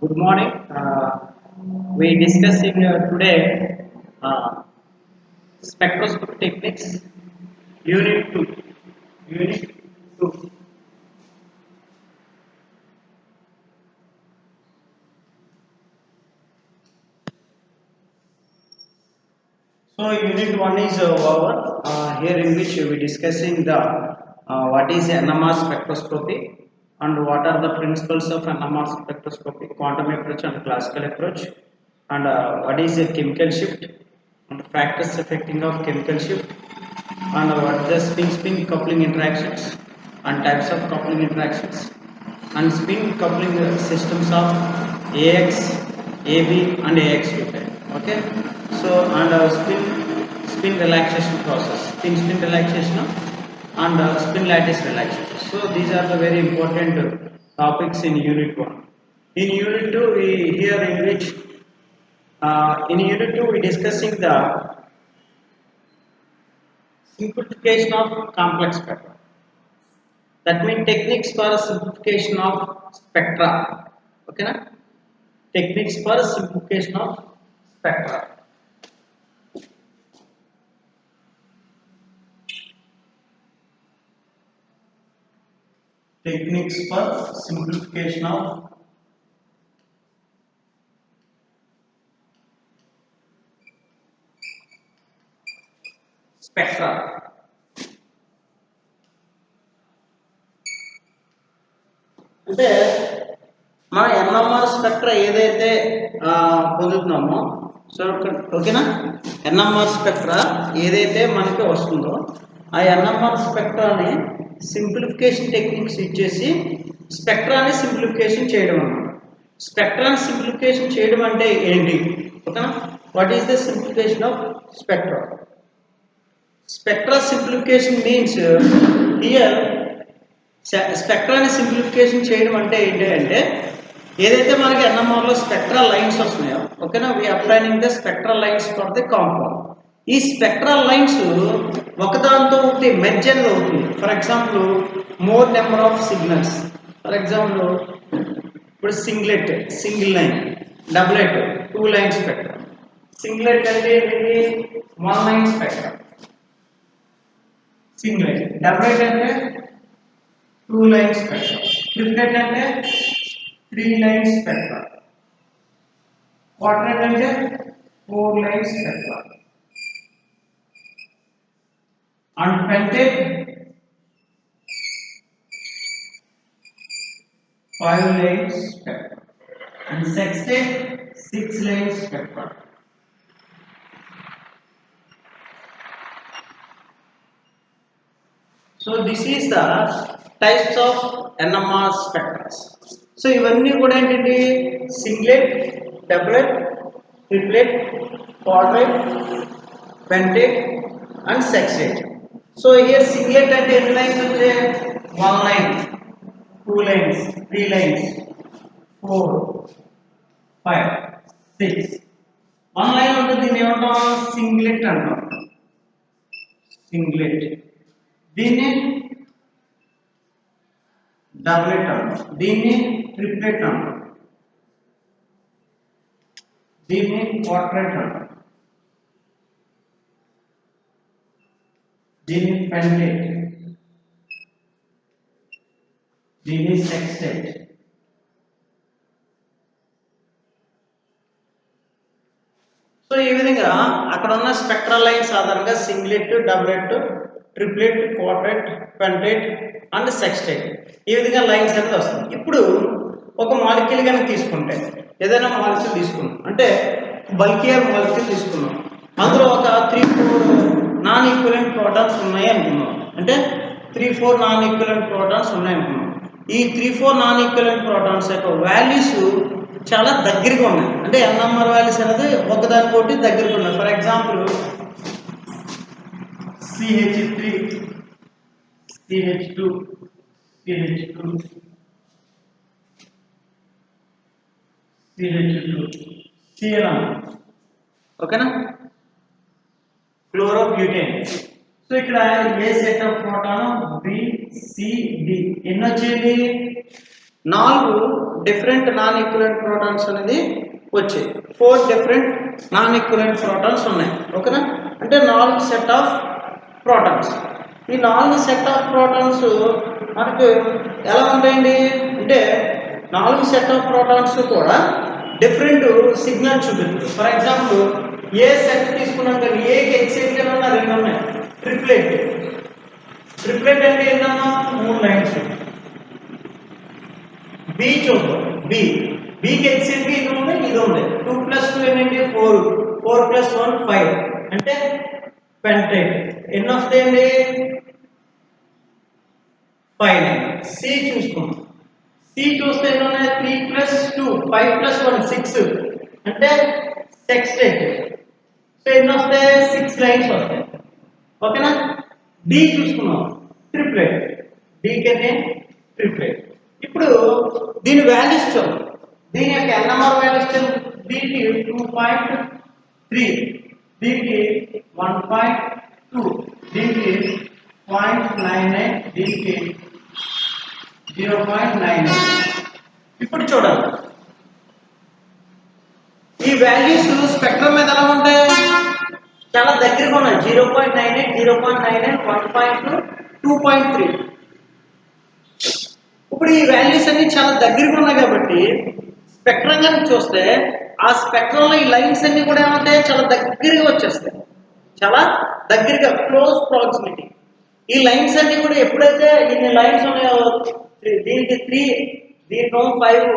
Good morning. We discussing today uh, spectroscopy techniques, Unit 2. Unit 2. So Unit 1 is over. Here in which we discussing the what is NMR spectroscopy and what are the principles of NMR spectroscopy, quantum approach and classical approach, and what is a chemical shift and factors affecting of chemical shift, and what is the spin-spin coupling interactions and types of coupling interactions, and spin coupling systems of AX, AB and AX2. Okay, so and spin relaxation process, spin relaxation and spin lattice relaxation. So these are the very important topics in Unit 1. In Unit 2, we here in which in Unit 2 we discussing the simplification of complex spectra. That means techniques for simplification of spectra. Okay, na? Techniques for simplification of spectra. Techniques for simplification of spectra. అంటే మన NMR spectra ఏదైతే పొందుతున్నామో so ఓకేనా, NMR spectra ఏదైతే మనకి వస్తుందో ఆ NMR స్పెక్ట్రాని simplification techniques ఇచ్చేసి స్పెక్ట్రాని simplification చేయడం అన్నమాట. స్పెక్ట్రాని సింప్లిఫికేషన్ చేయడం అంటే ఏంటి? ఓకేనా, what is the simplification of spectra? Spectra simplification means here స్పెక్ట్రాని సింప్లిఫికేషన్ చేయడం అంటే ఏంటి అంటే ఏదైతే మనకి ఎన్ఎంఆర్లో స్పెక్ట్రల్ లైన్స్ వస్తున్నాయో ఓకేనా, we applying the spectral lines for the compound. ఈ స్పెక్ట్రల్ లైన్స్ ఒకదాంతో ఒకటి మెర్జర్ అవుతుంది. For example more number of signals. For example ఇప్పుడు single line, doublet 2 line spectrum. Singlet అంటే ఏంటి? 1 లైన్ స్పెక్ట్రమ్. సింగిలెట్. డబులెట్ అంటే 2 లైన్ స్పెక్ట్రమ్. ట్రిప్లెట్ అంటే 3 line spectrum. Quartet అంటే 4 line spectrum. And pentet 5 line spectrum. And sextet 6 line spectrum. So this is the types of NMR spectra. So ఇవన్నీ కూడా ఏంటంటే singlet, doublet, triplet, quartet, pentet and sextet. So here singlet అంటే ఎన్ని lines అంటే 1 line, 2 lines, 3 lines, 4, 5, 6. 1 line ఉంటుంది, దీన్ని ఏమంటాం? Singlet అంటాం. సింగ్లెట్. దీన్ని డబులెట్ అంటాం, దీన్ని ట్రిప్లెట్ అంటాం, దీన్ని క్వాడ్రెట్ అంటాం, దీన్ని పెంటెట్, దీన్ని సెక్స్టెట్. సో ఈ విధంగా అక్కడ ఉన్న స్పెక్ట్రల్ లైన్స్ ఆధారంగా singlet, doublet, triplet, quartet, pentet and సెక్స్టెట్ ఈ విధంగా లైన్స్ అనేది వస్తుంది. ఇప్పుడు ఒక మాలిక్యూల్ కనుక తీసుకుంటే, ఏదైనా మాలిక్యూల్ తీసుకున్నాం అంటే బల్కియర్ మాలిక్యూల్ తీసుకున్నాం, అందులో ఒక 3-4 నాన్ ఈక్వలెంట్ ప్రోటాన్స్ ఉన్నాయి అనుకున్నాం. అంటే 3-4 నాన్ ఈక్వలెంట్ ప్రోటాన్స్ ఉన్నాయి అనుకున్నాం. ఈ 3-4 నాన్ ఈక్వలెంట్ ప్రోటాన్స్ యొక్క వాల్యూస్ చాలా దగ్గరగా ఉన్నాయి. అంటే ఎన్ఎంఆర్ వాల్యూస్ అనేది ఒకదానికోటి దగ్గరగా ఉన్నాయి. For example CH3, CH2, CH2, CH2, Cl. ఓకేనా, క్లోరోబ్యూటేన్. సో ఇక్కడ ఏ set of proton? B, C, D. ఎన్ని వచ్చేది? నాలుగు డిఫరెంట్ నాన్ ఈక్వలెంట్ ప్రోటాన్స్ అనేది వచ్చాయి. 4 డిఫరెంట్ నాన్ ఈక్వలెంట్ ప్రోటాన్స్ ఉన్నాయి. ఓకేనా? అంటే 4 సెట్ ఆఫ్ ప్రోటాన్స్. ఈ 4 సెట్ ఆఫ్ ప్రోటాన్స్ మనకు ఎలా ఉంటాయండి అంటే 4 సెట్ ఆఫ్ ప్రోటాన్స్ కూడా డిఫరెంట్ సిగ్నల్ చూపిస్తుంది. ఫర్ ఎగ్జాంపుల్ ఏ సెట్ తీసుకున్నాం కానీ ఏకి ఎక్సెంట్ ఉన్న 2 ఉన్నాయి. ట్రిప్లెట్ అంటే ఏంటన్నా 3 లైన్స్. బి చూద్దాం. బికి ఎక్సెంట్ ఇది ఉంది, ఇది ఉంది. 2 + 2 ఏంటంటే 4 + 1 5 అంటే పెంటేట్. ఎన్ని వస్తాయండి? 5. సి చూసుకుందాం. సి చూస్తే ఎన్ని ఉన్నాయి? 3 + 2 5 + 1 6 అంటే సెక్స్టెట్. సో ఎన్ని వస్తాయి? 6 లైన్స్ వస్తాయి. ఓకేనా? డి చూసుకున్నాం. ట్రిప్లెట్. డికి అంటే ట్రిప్లెట్. ఇప్పుడు దీని వాల్యూస్ చూద్దాం. దీని యొక్క n నెంబర్ వాల్యూస్ చూద్దాం. దీనికి 2.3, దీనికి 1.2, దీనికి 0.99, దీనికి 0.99. ఇప్పుడు చూడండి ఈ వాల్యూస్ స్పెక్ట్రమ్ మీద ఎలా ఉంటాయి? చాలా దగ్గరగా ఉన్నాయి. 0.98, 0.99, 1.2, 2.3. ఇప్పుడు ఈ వాల్యూస్ అన్ని చాలా దగ్గరగా ఉన్నాయి కాబట్టి స్పెక్ట్రమ్ గా చూస్తే ఆ స్పెక్ట్రమ్ లో ఈ లైన్స్ అన్ని కూడా ఏమంటాయి? చాలా దగ్గరగా వచ్చేస్తాయి. చాలా దగ్గరగా క్లోజ్ ప్రాక్సిమిటీ. ఈ లైన్స్ అన్ని కూడా ఎప్పుడైతే ఇన్ని లైన్స్ ఉన్నాయో దీనికి 3, దీనికి 5,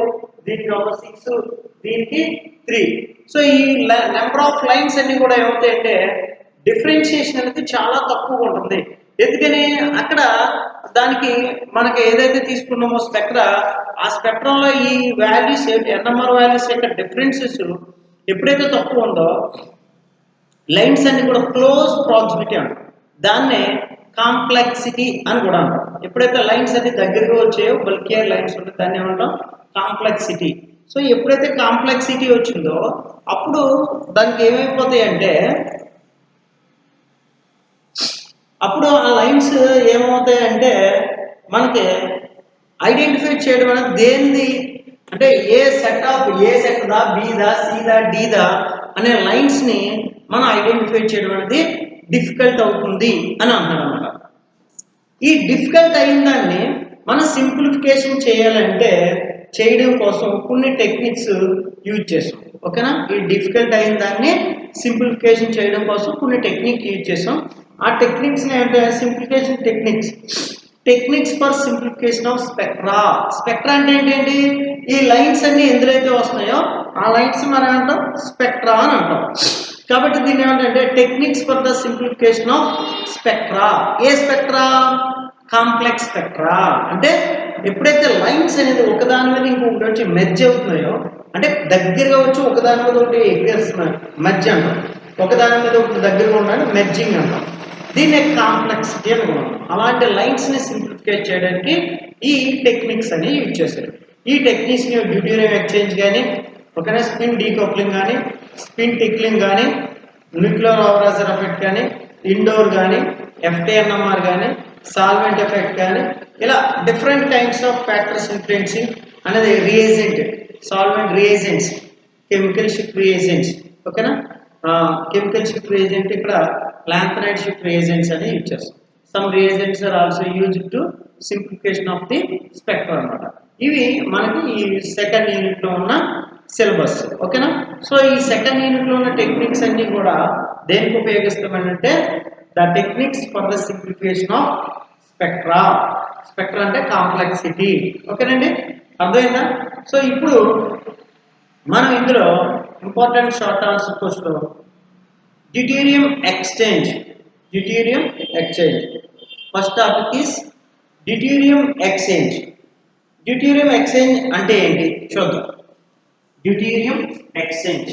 దీనికి 6, దీనికి 3. సో ఈ నెంబర్ ఆఫ్ లైన్స్ అన్ని కూడా ఏమవుతాయంటే డిఫరెన్షియేషన్ అనేది చాలా తక్కువగా ఉంటుంది. ఎందుకని అక్కడ దానికి మనకి ఏదైతే తీసుకున్నామో స్పెక్ట్రా, ఆ స్పెక్ట్రంలో ఈ వాల్యూస్ ఎన్ఎంఆర్ వాల్యూస్ యొక్క డిఫరెన్సెస్ ఎప్పుడైతే తక్కువ ఉందో లైన్స్ అన్ని కూడా క్లోజ్ ప్రాక్సిమిటీ అంటారు. దాన్నే కాంప్లెక్సిటీ అని కూడా అంటాం. ఎప్పుడైతే లైన్స్ అన్ని దగ్గరగా వచ్చాయో బల్కియర్ లైన్స్ ఉంటాయి, దాన్ని ఏమంటాం? కాంప్లెక్సిటీ. సో ఎప్పుడైతే కాంప్లెక్సిటీ వచ్చిందో అప్పుడు దానికి ఏమైపోతాయి అంటే అప్పుడు ఆ లైన్స్ ఏమవుతాయంటే మనకి ఐడెంటిఫై చేయడం అనేది దేన్ని అంటే ఏ సెట్ దా, బిదా, సిదా, డిదా అనే లైన్స్ని మనం ఐడెంటిఫై చేయడం అనేది డిఫికల్ట్ అవుతుంది అని అంటున్నాడు అనమాట. ఈ డిఫికల్ట్ అయిన దాన్ని మనం సింప్లిఫికేషన్ చేయాలంటే చేయడం కోసం కొన్ని టెక్నిక్స్ యూజ్ చేస్తాం. ఓకేనా? ఈ డిఫికల్ట్ అయిన దాన్ని సింప్లిఫికేషన్ చేయడం కోసం కొన్ని టెక్నిక్ యూజ్ చేస్తాం. ఆ టెక్నిక్స్ ఏంటంటే simplification techniques for simplification of spectra. Spectra అంటే ఏంటంటే ఈ లైన్స్ అన్ని ఎందులో వస్తున్నాయో ఆ లైన్స్ మనం అంటాం స్పెక్ట్రా అని అంటాం. కాబట్టి దీన్ని ఏమంటే techniques for the simplification of spectra. A spectra? Complex spectra. అంటే ఎప్పుడైతే లైన్స్ అనేది ఒకదాని మీద ఇంకొకటి వచ్చి మెర్జ్ అవుతున్నాయో అంటే దగ్గరగా వచ్చి ఒకదాని మీద ఒకటి ఎగ్గేస్తున్నాయి, మెర్జ్ అంటాం. ఒకదాని మీద ఒకటి దగ్గరగా ఉండాలి, మెర్జింగ్ అంటాం. దీన్ని కాంప్లెక్సిటీ అనుకున్నాం. అలాంటి లైన్స్ని సింప్లిఫికేట్ చేయడానికి ఈ టెక్నిక్స్ అని యూజ్ చేశారు. ఈ టెక్నిక్స్ని డ్యూటేరియం ఎక్స్చేంజ్ కానీ, ఓకేనా, స్పిన్ డీకప్లింగ్ కానీ, స్పిన్ టిక్లింగ్ కానీ, న్యూక్లియర్ ఓవరాజర్ ఎఫెక్ట్ కానీ, ఇండోర్ కానీ, ఎఫ్టీఎన్ఎంఆర్ కానీ, సాల్వెంట్ ఎఫెక్ట్ కానీ, ఇలా different kinds of factors influencing అనేది reagent, solvent reagents, chemical shift reagents. ఓకేనా? కెమికల్ షిప్ రియేజెంట్ ఇక్కడ లాంథనైడ్ షిప్ రియేజెంట్స్ అని యూజ్ చేస్తాం. Some reagents are also used to simplification of the spectrum అన్నమాట. ఇవి మనకి ఈ సెకండ్ యూనిట్ లో ఉన్న సిలబస్. ఓకేనా? సో ఈ సెకండ్ యూనిట్ లో ఉన్న టెక్నిక్స్ అన్ని కూడా దేనికి ఉపయోగిస్తామంటే the techniques for the simplification of spectra. Spectra అంటే కాంప్లెక్సిటీ. ఓకేనండి? అర్థమైందా? సో ఇప్పుడు మనం ఇందులో important short answer question deuterium exchange. First topic is deuterium exchange. Deuterium exchange అంటే ఏంటి చూద్దాం. Deuterium exchange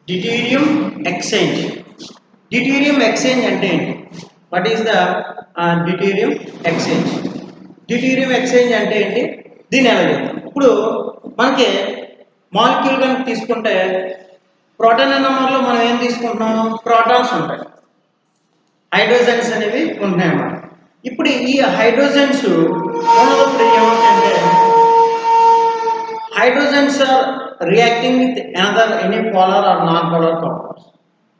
deuterium exchange. Deuterium exchange అంటే ఏంటి? What is the deuterium exchange? Deuterium exchange అంటే ఏంటి? దీన్ని ఎలా చెప్తాం? ఇప్పుడు మనకి మాలిక్యూల్ కనుక తీసుకుంటే ప్రోటాన్ నెంబర్లో మనం ఏం తీసుకుంటున్నాం? ప్రోటాన్స్ ఉంటాయి, హైడ్రోజన్స్ అనేవి ఉంటున్నాయి అన్నమాట. ఇప్పుడు ఈ హైడ్రోజన్స్ ఉన్నప్పుడు ఏమవుతుందంటే hydrogens are reacting with another any polar or non polar compounds.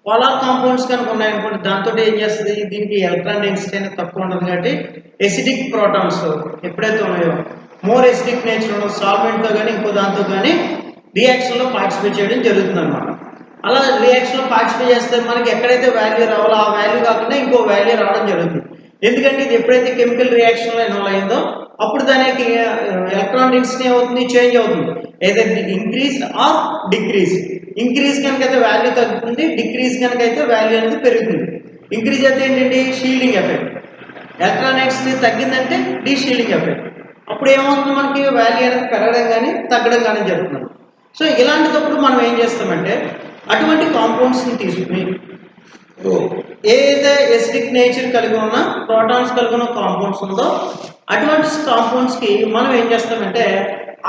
Polar compounds కనుక ఉన్నాయనుకోండి, దాంతో ఏం చేస్తుంది? దీనికి ఎలక్ట్రాన్ డెన్సిటీ అనేది తక్కువ ఉంటుంది కాబట్టి ఎసిడిక్ ప్రోటాన్స్ ఎప్పుడైతే ఉన్నాయో మోర్ ఎసిడిక్ నేచర్ ఉన్న సాల్వెంట్తో కానీ ఇంకో దాంతో కానీ రియాక్షన్లో పార్టిసిపేట్ చేయడం జరుగుతుంది అనమాట. అలా రియాక్షన్లో పార్టిసిపేట్ చేస్తే మనకి ఎక్కడైతే వాల్యూ రావాలో ఆ వాల్యూ కాకుండా ఇంకో వాల్యూ రావడం జరుగుతుంది. ఎందుకంటే ఇది ఎప్పుడైతే కెమికల్ రియాక్షన్లో ఇన్వాల్వ్ అయిందో అప్పుడు దానికి ఎలక్ట్రాన్ డెన్సిటీ అవుతుంది, చేంజ్ అవుతుంది, ఏదైతే ఇంక్రీజ్ ఆర్ డిక్రీజ్. ఇంక్రీజ్ కనుక అయితే వాల్యూ తగ్గుతుంది, డిక్రీజ్ కనుక అయితే వాల్యూ అనేది పెరుగుతుంది. ఇంక్రీజ్ అయితే ఏంటంటే షీల్డింగ్ ఎఫెక్ట్, ఎలక్ట్రాన్ డెన్సిటీ తగ్గిందంటే డీ షీల్డింగ్ ఎఫెక్ట్. అప్పుడు ఏమవుతుంది? మనకి వాల్యూ అనేది పెరగడం కానీ తగ్గడం కానీ జరుగుతుంది. సో ఇలాంటిదప్పుడు మనం ఏం చేస్తామంటే అటువంటి కాంపౌండ్స్ని తీసుకుని ఏదైతే ఎసిడిక్ నేచర్ కలిగి ఉన్న ప్రోటాన్స్ కలిగి ఉన్న కాంపౌండ్స్ ఉందో అటువంటి కాంపౌండ్స్కి మనం ఏం చేస్తామంటే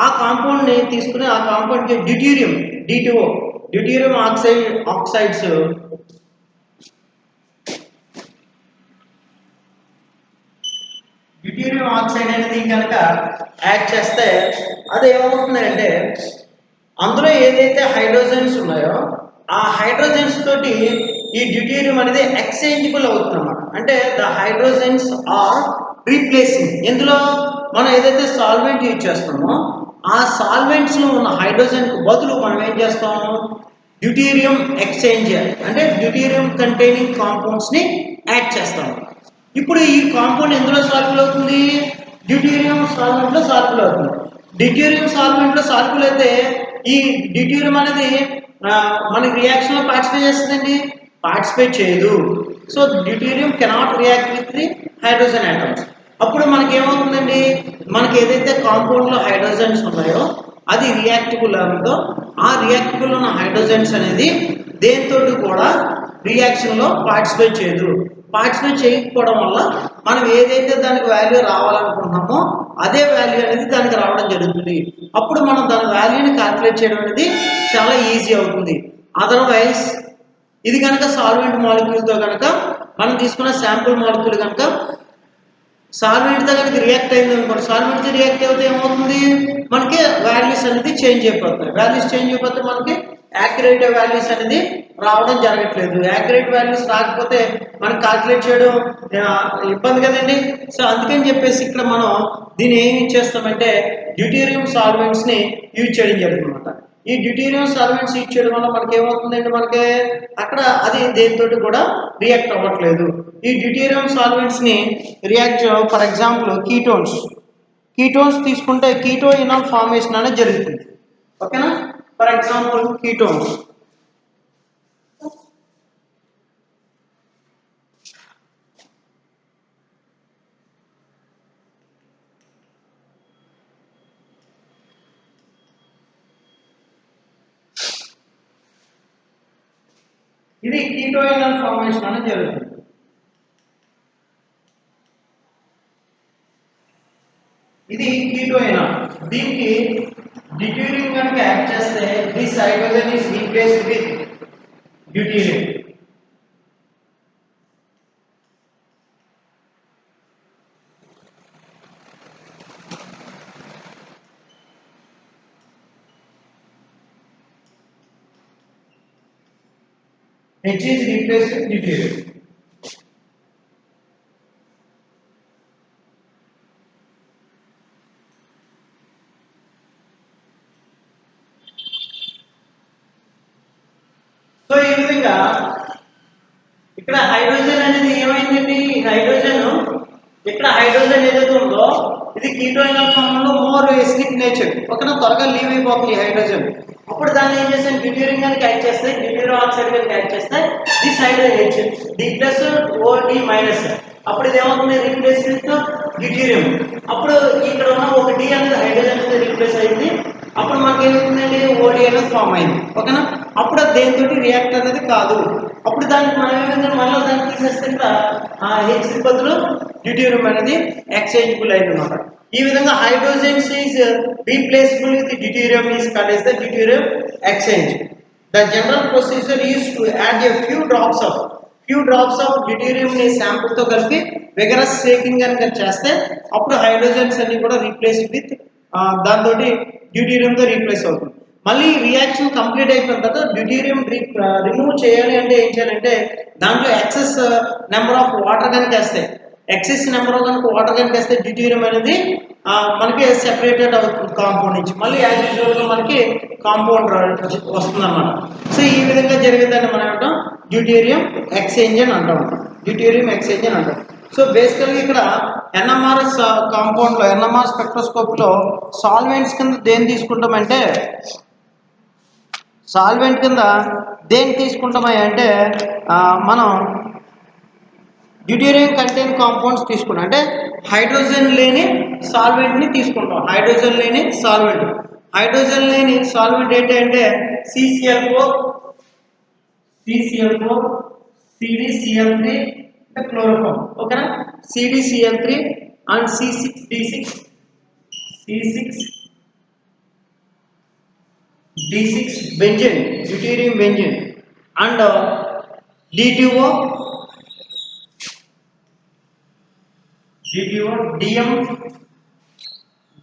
ఆ కాంపౌండ్ని తీసుకుని ఆ కాంపౌండ్కి deuterium D2O deuterium oxides deuterium oxide అనేది కనుక యాడ్ చేస్తే అది ఏమవుతుందంటే అందులో ఏదైతే హైడ్రోజన్స్ ఉన్నాయో ఆ హైడ్రోజన్స్ తోటి ఈ డ్యూటీరియం అనేది ఎక్స్చేంజబుల్ అవుతుంది అన్నమాట. అంటే ద హైడ్రోజన్స్ ఆర్ రీప్లేసింగ్. ఇందులో మనం ఏదైతే సాల్వెంట్ యూజ్ చేస్తామో ఆ సాల్వెంట్స్లో ఉన్న హైడ్రోజన్కి బదులు మనం ఏం చేస్తాము? డ్యూటీరియం ఎక్స్చేంజ్ అంటే డ్యూటీరియం కంటైనింగ్ కాంపౌండ్స్ని యాడ్ చేస్తాము. ఇప్పుడు ఈ కాంపౌండ్ ఎందులో సాల్యుబుల్ అవుతుంది? డ్యూటీరియం సాల్వెంట్లో సాల్యుబుల్ అవుతుంది. డ్యూటీరియం సాల్వెంట్లో సాల్యుబుల్ అయితే ఈ డ్యూటీరియం అనేది మనకి రియాక్షన్లో పార్టిసిపేట్ చేస్తుందండి? పార్టిసిపేట్ చేయదు. So deuterium cannot react with the hydrogen atoms. అప్పుడు మనకి ఏమవుతుందండి? మనకి ఏదైతే కాంపౌండ్లో హైడ్రోజన్స్ ఉన్నాయో అది రియాక్టబుల్ ఉందో ఆ రియాక్టబుల్ ఉన్న హైడ్రోజన్స్ అనేది దేంతో కూడా రియాక్షన్లో పార్టిసిపేట్ చేయదు. పార్టిసిపేట్ చేయకపోవడం వల్ల మనం ఏదైతే దానికి వాల్యూ రావాలనుకుంటున్నామో అదే వాల్యూ అనేది దానికి రావడం జరుగుతుంది. అప్పుడు మనం దాని వాల్యూని క్యాల్కులేట్ చేయడం అనేది చాలా ఈజీ అవుతుంది. అదర్వైజ్ ఇది కనుక సాల్వెంట్ మాలిక్యూల్తో కనుక మనం తీసుకున్న శాంపుల్ మాలిక్యూల్ కనుక సాల్వెంట్తో కనుక రియాక్ట్ అయింది అనుకోండి, సాల్వెంట్తో రియాక్ట్ అయితే ఏమవుతుంది? మనకి వాల్యూస్ అనేది చేంజ్ అయిపోతాయి. వాల్యూస్ చేంజ్ అయిపోతే మనకి యాక్యురేట్ వాల్యూస్ అనేది రావడం జరగట్లేదు. యాక్యురేట్ వాల్యూస్ రాకపోతే మనం క్యాల్కులేట్ చేయడం ఇబ్బంది కదండి. సో అందుకని చెప్పేసి ఇక్కడ మనం దీన్ని ఏం యూజ్ చేస్తామంటే డ్యూటీరియం సాల్వెంట్స్ని యూజ్ చేయడం జరుగుతుంది అనమాట. ఈ డ్యూటీరియం సాల్వెంట్స్ యూజ్ చేయడం వల్ల మనకి ఏమవుతుందంటే మనకి అక్కడ అది దేనితో కూడా రియాక్ట్ అవ్వట్లేదు. ఈ డ్యూటీరియం సాల్వెంట్స్ని రియాక్ట్ ఫర్ ఎగ్జాంపుల్ కీటోన్స్ తీసుకుంటే కీటోయినాల్ ఫార్మేషన్ అనేది జరుగుతుంది. ఓకేనా? For example ketones. ఇది కీటోయినల్ ఫార్మేషన్ అనేది జరుగుతుంది. ఇది కీటోయినల్. దీనికి డ్యూటీరియం కనుక యాడ్ చేస్తే this hydrogen is replaced with deuterium. H is replaced with deuterium. So ఈ విధంగా ఇక్కడ హైడ్రోజన్ అనేది ఏమైందండి? హైడ్రోజన్ ఇక్కడ హైడ్రోజన్ ఏదైతే ఉందో ఇది కీటోయినల్ ఫామ్ లో మోర్ ఎసిడిక్ నేచర్. ఒకనా త్వరగా లీవ్ అయిపోతుంది ఈ హైడ్రోజన్. అప్పుడు దాన్ని ఏం చేస్తాను? డ్యూటీరియం కనుక యాడ్ చేస్తే డ్యూటీరియం ఆక్సైడ్ కనుక యాడ్ చేస్తే this hydrogen D plus O D minus. అప్పుడు ఇది ఏమవుతుంది? Replace with deuterium. అప్పుడు ఇక్కడ ఉన్న ఒక డి అనేది హైడ్రోజన్ రీప్లేస్ అయింది. అప్పుడు మనకి ఏమవుతుందండి? ఓడి అనేది ఫామ్ అయింది. ఓకేనా? అప్పుడు అది దేనితోటి రియాక్ట్ అనేది కాదు. అప్పుడు దానికి మనం ఏమైందంటే మళ్ళీ దాన్ని తీసేస్తే ఇక్కడ హెచ్ బదులు డ్యూటేరియం అనేది ఎక్స్చేంజబుల్ అయిందన్నమాట. ఈ విధంగా hydrogens is replaceable with deuterium is called as the deuterium exchange. The general procedure is to add a few drops of deuterium ని శాంపుల్ తో కలిపి vigorous shaking కనుక చేస్తే అప్పుడు హైడ్రోజన్స్ అన్ని కూడా రీప్లేస్ విత్ దాంతో డ్యూటేరియం తో రీప్లేస్ అవుతుంది. మళ్ళీ రియాక్షన్ కంప్లీట్ అయిపోయిన తర్వాత డ్యూటేరియం రిమూవ్ చేయాలి అంటే ఏం చేయాలంటే దాంట్లో ఎక్సెస్ నెంబర్ ఆఫ్ వాటర్ కనుక వేస్తే వాటర్ కనుక వేస్తే డ్యూటేరియం అనేది మనకి సెపరేటెడ్ అవుతుంది కాంపౌండ్ నుంచి. మళ్ళీ యాజ్ యూజువల్గా మనకి కాంపౌండ్ వస్తుంది అన్నమాట. సో ఈ విధంగా జరిగిందని మనం అంటాం డ్యూటేరియం ఎక్స్చేంజ్ అని అంటాం. సో బేసికల్గా ఇక్కడ ఎన్ఎంఆర్ఎస్ కాంపౌండ్లో ఎన్ఎంఆర్ స్పెక్ట్రోస్కోపీలో సాల్వెంట్స్ కింద దేన్ని తీసుకుంటామంటే మనం డ్యూటేరియం కంటైన్ కాంపౌండ్స్ తీసుకుంటాం. అంటే హైడ్రోజన్ లేని సాల్వెంట్ని తీసుకుంటాం. హైడ్రోజన్ లేని సాల్వెంట్ ఏంటంటే CCl4, CDCl3 క్లోరోఫామ్, ఓకేనా. CDCl3 and C6D6 benzene, deuterium benzene and D2O,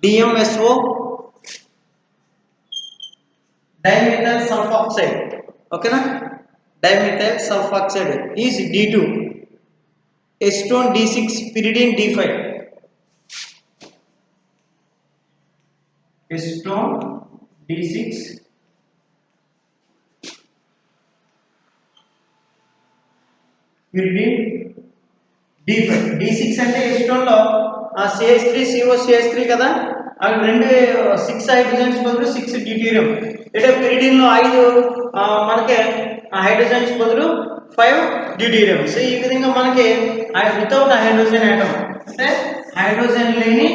DMSO, dimethyl sulfoxide, ఓకేనా. dimethyl sulfoxide is D2, acetone D6, pyridine D5, acetone D6, pyridine D5. D6 అంటే acetone లో CH3 CO CH3 కదా, అవి రెండు 6 hydrogens బదులు 6 deuterium. అంటే pyridine లో 5 మనకి హైడ్రోజన్స్ బదులు 5 డ్యూటేరియం. సో ఈ విధంగా మనకి వితౌట్ హైడ్రోజన్ ఆటమ్ అంటే హైడ్రోజన్ లేని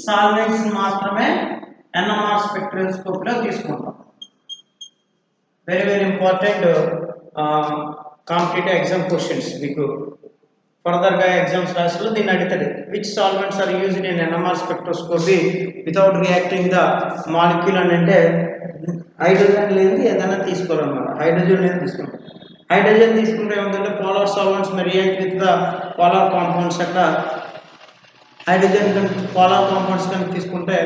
సాల్వెంట్స్ మాత్రమే ఎన్ఎంఆర్ స్పెక్ట్రోస్కోపీలో తీసుకుంటాం. Very important competitive exam questions. మీకు ఫర్దర్గా ఎగ్జామ్స్ రాసిలో దీన్ని అడుగుతుంది. Which solvents are used in NMR spectroscopy without reacting the molecule అని అంటే హైడ్రోజన్ లేనిది ఏదైనా తీసుకోవాలన్నమాట. హైడ్రోజన్ తీసుకుంటే ఏముందంటే polar solvents may react with the polar compounds. అక్కడ హైడ్రోజన్ పోలార్ కాంపౌండ్స్ కనుక తీసుకుంటే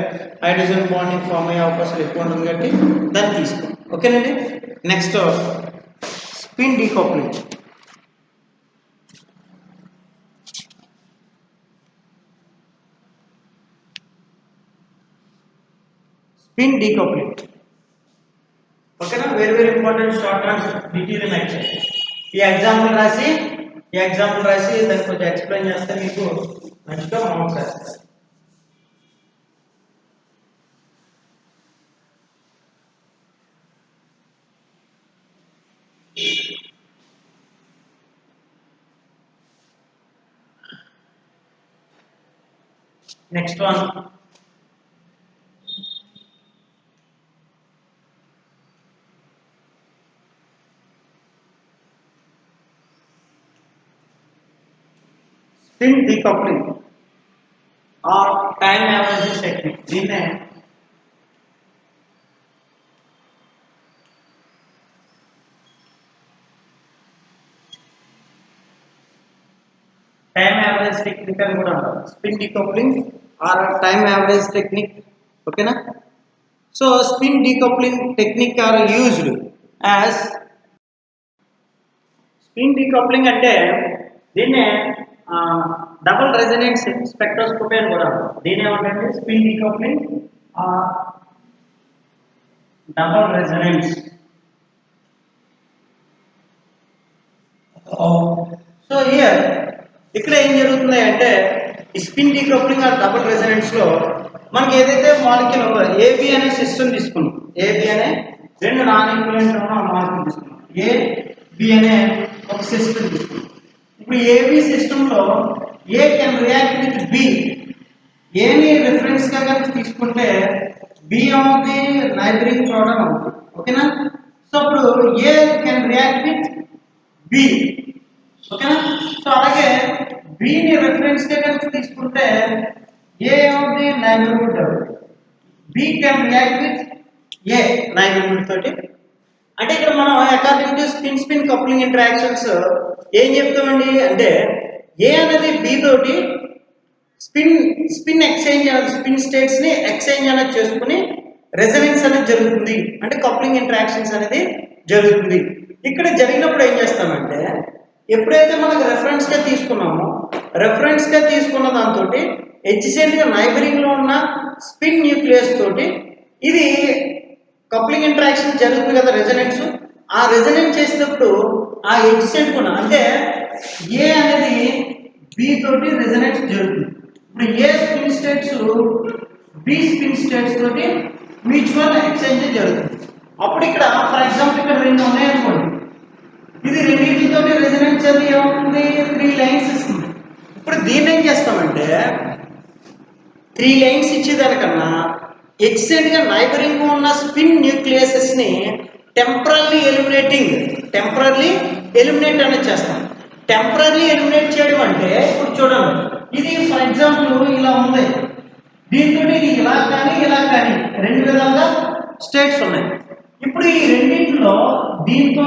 హైడ్రోజన్ బాండింగ్ ఫామ్ అయ్యే అవకాశాలు ఎక్కువ ఉంటుంది కాబట్టి దాన్ని తీసుకోండి, ఓకేనండి. Next spin decoupling. ఓకేనా, very important short terms deuterium exchange. ఈ ఎగ్జాంపుల్ రాసి దాన్ని కొంచెం ఎక్స్ప్లెయిన్ చేస్తే మీకు మంచిగా మార్క్స్ వేస్తారు. Next one spin decoupling or time averaging technique. దీన్నే టైమ్ యావరేజ్ టెక్నిక్ అని కూడా అంటారు. Spin decoupling or time average technique, ఓకేనా. So spin decoupling technique are used as spin decoupling అంటే దీన్నే డబుల్ రెజొనెన్స్ స్పెక్ట్రోస్కోపీ అని కూడా అంటారు. దీని ఏమంటే spin decoupling or double resonance. So here ఇక్కడ ఏం జరుగుతుంది అంటే ఈ spin decoupling or double resonance లో మనకి ఏదైతే మాలిక్యూల్ ఉందో AB అనే సిస్టమ్ తీసుకున్నాం. AB అనే రెండు నాన్ ఈక్వలెంట్ మాలిక్యూల్ తీసుకున్నాం. AB అనే ఒక సిస్టమ్ తీసుకున్నాం. ఇప్పుడు AB సిస్టంలో A can react with B. ఏని రిఫరెన్స్ గా కనుక తీసుకుంటే B అనేది నైబరింగ్ ప్రోటాన్ అవుతుంది, ఓకేనా. సో ఇప్పుడు A can react with B, ఓకేనా. సో అలాగే బిని రెఫరెన్స్ గా కనుక తీసుకుంటే A of the neighbourhood, B can react with A neighbourhood తోటి. అంటే ఇక్కడ మనం according to spin spin coupling interactions ఏం చెప్తామండి అంటే ఏ అనేది బి తోటి స్పిన్ ఎక్స్చేంజ్ స్పిన్ స్టేట్స్ ని ఎక్స్చేంజ్ అనేది చేసుకుని రెజొనెన్స్ అనేది జరుగుతుంది, అంటే కప్లింగ్ ఇంటరాక్షన్స్ అనేది జరుగుతుంది. ఇక్కడ జరిగినప్పుడు ఏం చేస్తామంటే ఎప్పుడైతే మనకు రెఫరెన్స్ గా తీసుకున్నామో రెఫరెన్స్ గా తీసుకున్న దాంతో ఎడ్జసెంట్ గా నైబరింగ్ లో ఉన్న స్పిన్ న్యూక్లియస్ తోటి ఇది కప్లింగ్ ఇంటరాక్షన్ జరుగుతుంది కదా రెజొనెన్స్. ఆ రెజొనెన్స్ చేసినప్పుడు ఆ ఎడ్జసెంట్ ఉన్న అంటే ఏ అనేది బి తోటి రెజొనెన్స్ జరుగుతుంది. ఇప్పుడు A spin states B spin states తోటి మ్యూచువల్ ఎక్స్చేంజ్ జరుగుతుంది. అప్పుడు ఇక్కడ ఫర్ ఎగ్జాంపుల్ ఇక్కడ రెండు ఉన్నాయనుకోండి, ఇది రెండింటితో రెజొనెన్స్ అది ఏమవుతుంది 3 లైన్స్ ఇస్తుంది. ఇప్పుడు దీన్ని ఏం చేస్తామంటే 3 లైన్స్ ఇచ్చేదానికన్నా ఎక్సెంట్ గా నైబరింగ్ ఉన్న స్పిన్ న్యూక్లియసెస్ ని టెంపరరీ ఎలిమినేట్ అనేది చేస్తాం. టెంపరరీ ఎలిమినేట్ చేయడం అంటే ఇప్పుడు చూడండి, ఇది ఫర్ ఎగ్జాంపుల్ ఇలా ఉంది, దీంతో ఇది ఇలా కానీ 2 విధాలుగా స్టేట్స్ ఉన్నాయి. ఇప్పుడు ఈ రెండింటిలో దీంతో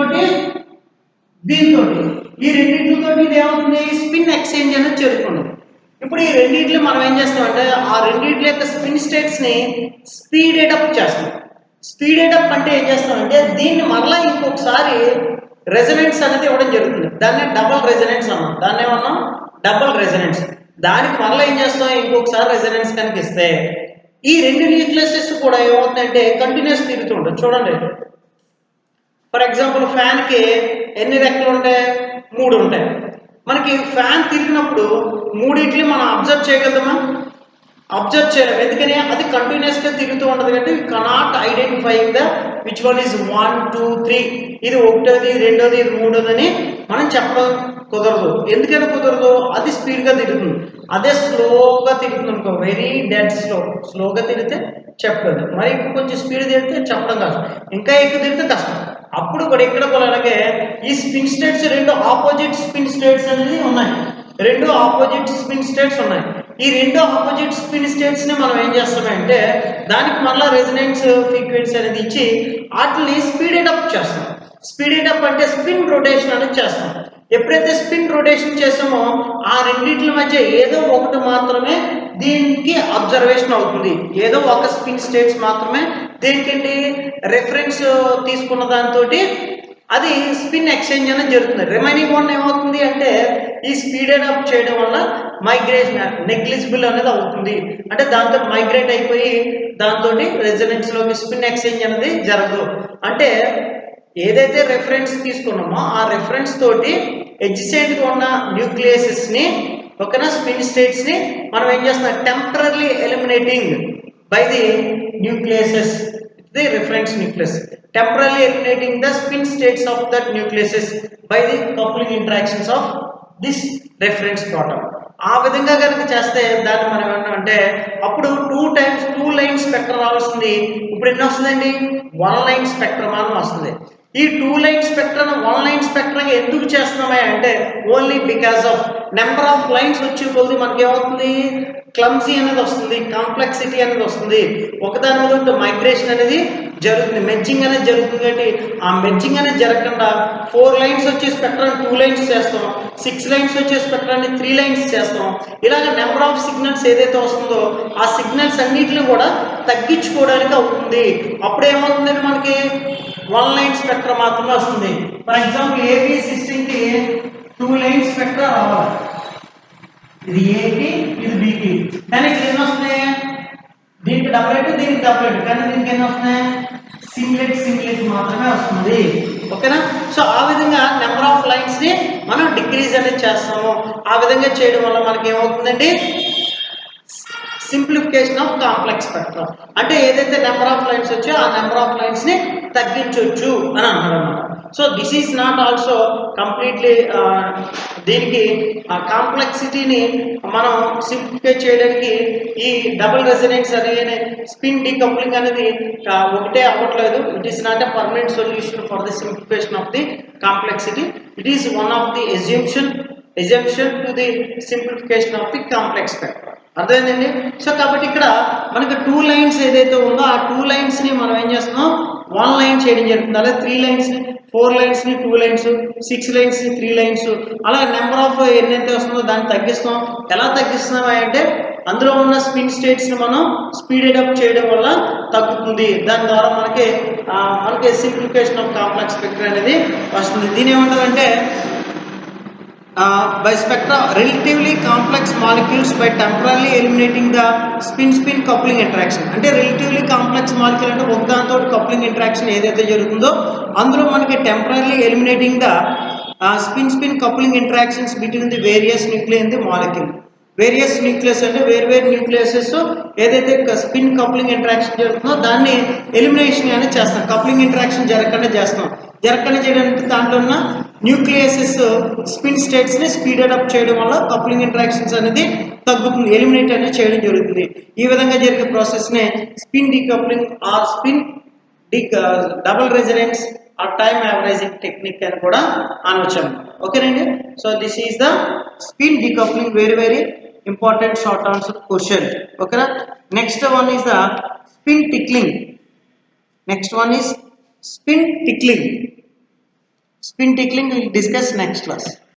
ఈ రెండింటితో ఇది ఏమవుతుంది స్పిన్ ఎక్స్చేంజ్ అనేది జరుగుతుంది. ఇప్పుడు ఈ రెండింటిలో మనం ఏం చేస్తామంటే ఆ రెండింటి యొక్క స్పిన్ స్టేట్స్ ని స్పీడెడ్ అప్ చేస్తాం. స్పీడెడ్ అప్ అంటే ఏం చేస్తామంటే దీన్ని మరలా ఇంకొకసారి రెజొనెన్స్ అనేది ఇవ్వడం జరుగుతుంది. దాన్ని డబుల్ రెజొనెన్స్ అన్నాం. దాన్ని ఏమన్నాం డబుల్ రెజొనెన్స్. దానికి మరలా ఏం చేస్తాం ఇంకొకసారి రెజొనెన్స్ కనుక ఇస్తే ఈ రెండు న్యూక్లియసెస్ కూడా ఏమవుతుందంటే కంటిన్యూస్ తిరుగుతూ ఉంటుంది. చూడండి ఫర్ ఎగ్జాంపుల్ ఫ్యాన్ కి ఎన్ని రెక్కలు ఉంటాయి 3 ఉంటాయి. మనకి ఫ్యాన్ తిరిగినప్పుడు మూడింటిని మనం అబ్జర్వ్ చేయగలమా? అబ్జర్వ్ చేయలేం. ఎందుకని అది కంటిన్యూస్ గా తిరుగుతూ ఉంటుంది కాబట్టి cannot identifying the which one is 1 2 3 ఇది ఒకటోది రెండోది ఇది మూడోదని మనం చెప్పడం కుదరదు. ఎందుకని కుదరదు? అది స్పీడ్ గా తిరుగుతుంది. అదే స్లోగా తిరుగుతుంది అనుకో, వెరీ డెడ్ స్లోగా తిరిగితే చెప్పలేదు, మరి ఇప్పుడు కొంచెం స్పీడ్ తిరిగితే చెప్పడం కష్టం, ఇంకా ఎక్కువ తిరిగితే కష్టం. అప్పుడు కూడా ఇక్కడ కూడా అలాగే ఈ స్పిన్ స్టేట్స్ రెండు ఆపోజిట్ స్పిన్ స్టేట్స్ అనేది ఉన్నాయి. రెండు ఆపోజిట్ స్పిన్ స్టేట్స్ ఉన్నాయి. ఈ రెండు ఆపోజిట్ స్పిన్ స్టేట్స్ ని మనం ఏం చేస్తామంటే దానికి మళ్ళీ రెజొనెన్స్ ఫ్రీక్వెన్సీ అనేది ఇచ్చి వాటిని స్పీడెడ్ అప్ చేస్తాం. స్పీడెడ్ అప్ అంటే స్పిన్ రొటేషన్ అనేది చేస్తాం. ఎప్పుడైతే స్పిన్ రొటేషన్ చేసామో ఆ రెండింటి మధ్య ఏదో ఒకటి మాత్రమే దీనికి అబ్జర్వేషన్ అవుతుంది. ఏదో ఒక స్పిన్ స్టేట్స్ మాత్రమే దేనికండి రెఫరెన్స్ తీసుకున్న దాంతో అది స్పిన్ ఎక్స్చేంజ్ అనేది జరుగుతుంది. రిమైనింగ్ వన్ ఏమవుతుంది అంటే ఈ స్పీడెడ్ అప్ చేయడం వల్ల మైగ్రేషన్ నెగ్లిజిబుల్ అనేది అవుతుంది. అంటే దాంతో మైగ్రేట్ అయిపోయి దాంతో రెజొనెన్స్ లోకి స్పిన్ ఎక్స్చేంజ్ అనేది జరగదు. అంటే ఏదైతే రెఫరెన్స్ తీసుకున్నామో ఆ రెఫరెన్స్ తోటి ఎడ్జసెంట్ గా ఉన్న న్యూక్లియసెస్ ని ఓకేనా స్పిన్ స్టేట్స్ ని మనం ఏం చేస్తున్నాం temporary eliminating by the nucleases the reference nucleus, temporarily eliminating the spin states of that nucleus by the coupling interactions of this reference proton. ఆ విధంగా కనుక చేస్తే దాన్ని మనం ఏమంటామంటే అప్పుడు 2 లైన్ స్పెక్ట్రమ్ రావాల్సింది ఇప్పుడు ఎన్ని వస్తుందండి 1 లైన్ స్పెక్ట్రమ్ అని వస్తుంది. ఈ 2 లైన్ స్పెక్ట్రమ్ 1 లైన్ స్పెక్ట్రమ్ ఎందుకు చేస్తున్నామా అంటే only because of number of lines వచ్చే కొద్ది మనకి ఏమవుతుంది క్లమ్సీ అనేది వస్తుంది, కాంప్లెక్సిటీ అనేది వస్తుంది, ఒకదాని మీద మైగ్రేషన్ అనేది జరుగుతుంది, మెర్జింగ్ అనేది జరుగుతుంది. కాబట్టి ఆ మెర్జింగ్ అనేది జరగకుండా 4 లైన్స్ వచ్చే స్పెక్ట్రాన్ని 2 లైన్స్ చేస్తాం, 6 లైన్స్ వచ్చే స్పెక్ట్రాన్ని 3 లైన్స్ చేస్తాం. ఇలాగ నెంబర్ ఆఫ్ సిగ్నల్స్ ఏదైతే వస్తుందో ఆ సిగ్నల్స్ అన్నిటిని కూడా తగ్గించుకోవడానికి అవుతుంది. అప్పుడు ఏమవుతుందంటే మనకి 1 లైన్ స్పెక్ట్రమ్ మాత్రమే వస్తుంది. ఫర్ ఎగ్జాంపుల్ ఏబి సిస్టమ్ కి 2 లైన్ స్పెక్ట్రా రావాలి, ఇది ఏకి ఇది బికి, కానీ ఇక్కడ ఎన్ని వస్తున్నాయి దీనికి డబులెట్ దీనికి డబులెట్, కానీ దీనికి ఎన్ని వస్తున్నాయి సింగ్లెట్ మాత్రమే వస్తుంది. ఓకేనా? సో ఆ విధంగా నెంబర్ ఆఫ్ లైన్స్ ని మనం డిక్రీజ్ అనేది చేస్తాము. ఆ విధంగా చేయడం వల్ల మనకి ఏమవుతుందండి సింప్లిఫికేషన్ ఆఫ్ కాంప్లెక్స్ స్పెక్ట్రమ్. అంటే ఏదైతే నెంబర్ ఆఫ్ లైన్స్ వచ్చో ఆ నెంబర్ ఆఫ్ లైన్స్ ని తగ్గించవచ్చు అని అంటారు అన్నమాట. So this is not also completely దీనికి కాంప్లెక్సిటీని మనం సింప్లిఫై చేయడానికి ఈ డబుల్ రెసిడెన్స్ అనే స్పిన్ డీకప్లింగ్ అనేది ఒకటే అవ్వట్లేదు. It is not a permanent solution for the simplification of the complexity. It is one of the assumption to the simplification of the complex spectra. అర్థమైందండి. So కాబట్టి ఇక్కడ మనకి 2 లైన్స్ ఏదైతే ఉందో ఆ 2 లైన్స్ని మనం ఏం చేస్తున్నాం, 1 లైన్ చేయడం జరుగుతుంది. అలాగే 3 లైన్స్ని 4 లైన్స్ని 2 లైన్స్, 6 లైన్స్ని 3 లైన్స్, అలా నెంబర్ ఆఫ్ ఎన్నైతే వస్తుందో దాన్ని తగ్గిస్తాం. ఎలా తగ్గిస్తున్నాం అంటే అందులో ఉన్న స్పిన్ స్టేట్స్ని మనం స్పీడెడ్ అప్ చేయడం వల్ల తగ్గుతుంది. దాని ద్వారా మనకి సింప్లిఫికేషన్ ఆఫ్ కాంప్లెక్స్ స్పెక్ట్రా అనేది వస్తుంది. దీని ఏమంటారంటే by spectra relatively complex molecules by temporarily eliminating the spin coupling interaction. అంటే relatively complex molecule అంటే ఒకదానితో కప్లింగ్ ఇంటరాక్షన్ ఏదైతే జరుగుతుందో అందులో మనకి temporarily eliminating the spin coupling interactions between the various nuclei in the molecule. Various nucleus అంటే వేరు nucleases ఏదైతే స్పిన్ కప్లింగ్ ఇంటరాక్షన్ జరుగుతుందో దాన్ని ఎలిమినేషన్ అనేది చేస్తాం. కప్లింగ్ ఇంటరాక్షన్ జరగకుండా చేయడానికి దాంట్లో ఉన్న న్యూక్లియసెస్ స్పిన్ స్టేట్స్ని స్పీడెడ్ అప్ చేయడం వల్ల కప్లింగ్ ఇంటరాక్షన్స్ అనేది తగ్గుతుంది, ఎలిమినేట్ అనేది చేయడం జరుగుతుంది. ఈ విధంగా జరిగే ప్రాసెస్నే spin decoupling or spin double residence or time averaging technique అని కూడా అనవచ్చు. ఓకేనండి. So this is the spin decoupling, very important short answer question. Okay. Next one is the spin tickling. Next one is spin tickling. Spin tickling we will discuss next class.